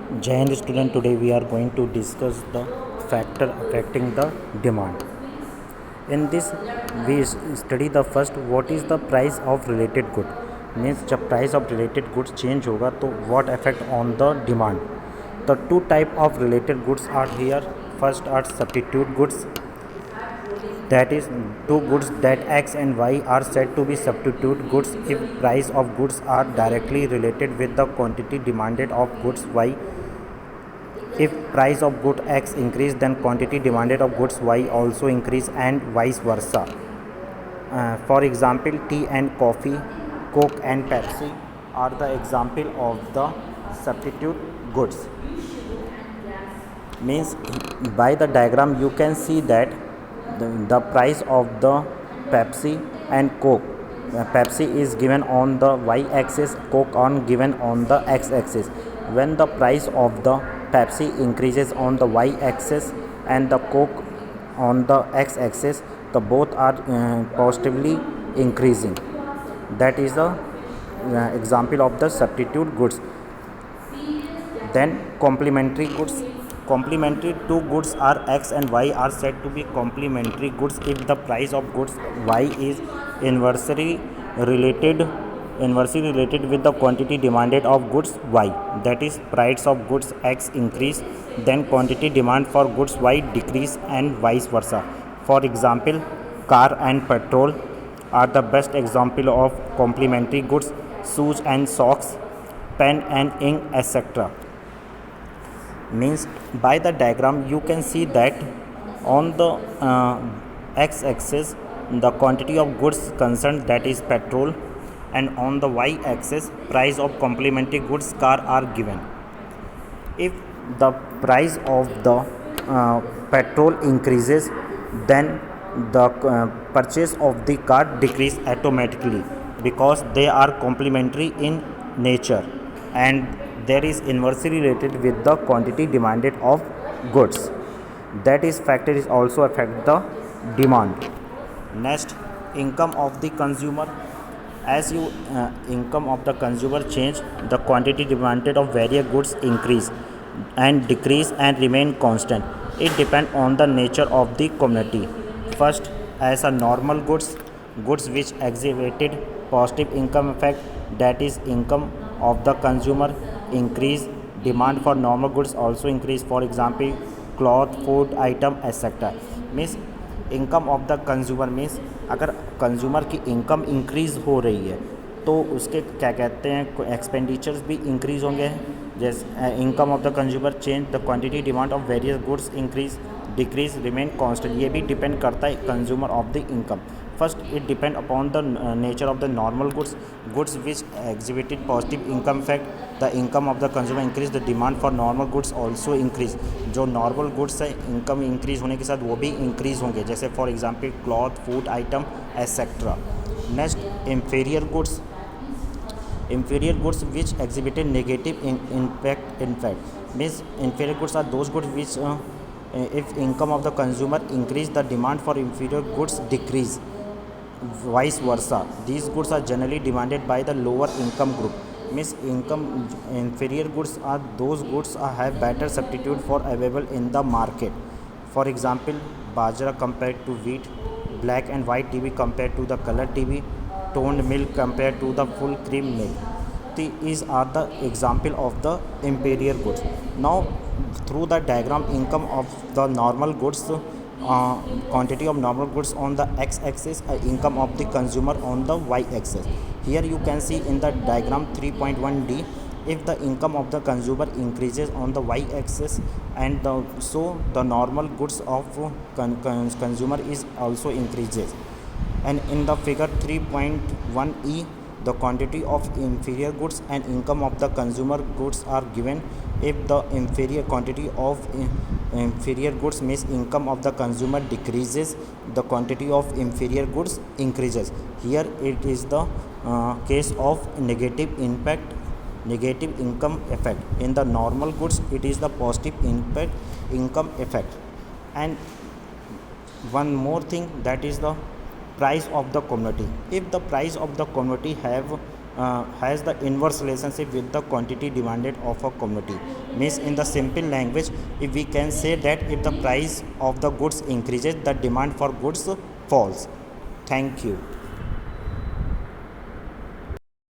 Jai Hind student, today we are going to discuss the factor affecting the demand. In this, we study the first what is the price of related good. Means जब price of related goods change होगा तो what effect on the demand. The two type of related goods are here. First are substitute goods, that is two goods that X and Y are said to be substitute goods if price of goods are directly related with the quantity demanded of goods Y. If price of good X increase, then quantity demanded of goods Y also increase, and vice versa. For example, tea and coffee, Coke and Pepsi are the example of the substitute goods. Means by the diagram you can see that the price of the Pepsi and Coke, Pepsi is given on the y-axis, Coke on given on the x-axis. When the price of the Pepsi increases on the y-axis and the Coke on the x-axis, the both are positively increasing. That is the example of the substitute goods. Then complementary goods. Complementary two goods are X and Y are said to be complementary goods if the price of goods Y is inversely related with the quantity demanded of goods Y. That is, price of goods X increase, then quantity demand for goods Y decrease, and vice versa. For example, car and petrol are the best example of complementary goods. Shoes and socks, pen and ink, etc. Means by the diagram you can see that on the x-axis the quantity of goods concerned, that is petrol, and on the y-axis price of complementary goods car are given. If the price of the petrol increases, then the purchase of the car decrease automatically, because they are complementary in nature and there is inversely related with the quantity demanded of goods. That is factor is also affect the demand. Next, income of the consumer. As you income of the consumer change, the quantity demanded of various goods increase and decrease and remain constant. It depends on the nature of the community. First, as a normal goods which exhibited positive income effect, that is income of the consumer increase, demand for normal goods also increase. For example, cloth, food item, etc. Means income of the consumer means अगर consumer की income increase हो रही है तो उसके क्या कहते हैं एक्सपेंडिचर्स भी इंक्रीज़ होंगे. जैसे income of the consumer change, the quantity demand of various goods increase decrease remain constant. ये भी डिपेंड करता है consumer of the income. First, it depends upon the nature of the normal goods which exhibited positive income effect. The income of the consumer increase, the demand for normal goods also increase. जो normal goods है income increase होने के साथ वो भी increase होंगे, जैसे for example cloth, food item, etc. Next, inferior goods which exhibited negative impact. In fact, means inferior goods are those goods which if income of the consumer increase, the demand for inferior goods decrease. Vice versa, these goods are generally demanded by the lower income group. Means income inferior goods are those goods have better substitute for available in the market. For example, bajra compared to wheat, black and white TV compared to the color TV, toned milk compared to the full cream milk. These are the example of the inferior goods. Now, through the diagram, income of the normal goods, quantity of normal goods on the x-axis, income of the consumer on the y-axis. Here you can see in the diagram 3.1d, if the income of the consumer increases on the y-axis, and so the normal goods of consumer is also increases. And in the figure 3.1e, the quantity of inferior goods and income of the consumer goods are given. If the inferior quantity of inferior goods means income of the consumer decreases, the quantity of inferior goods increases. Here it is the case of negative income effect. In the normal goods it is the positive income effect. And one more thing, that is the price of the commodity. If the price of the commodity have has the inverse relationship with the quantity demanded of a commodity. Means in the simple language, if we can say that if the price of the goods increases, the demand for goods falls. Thank you.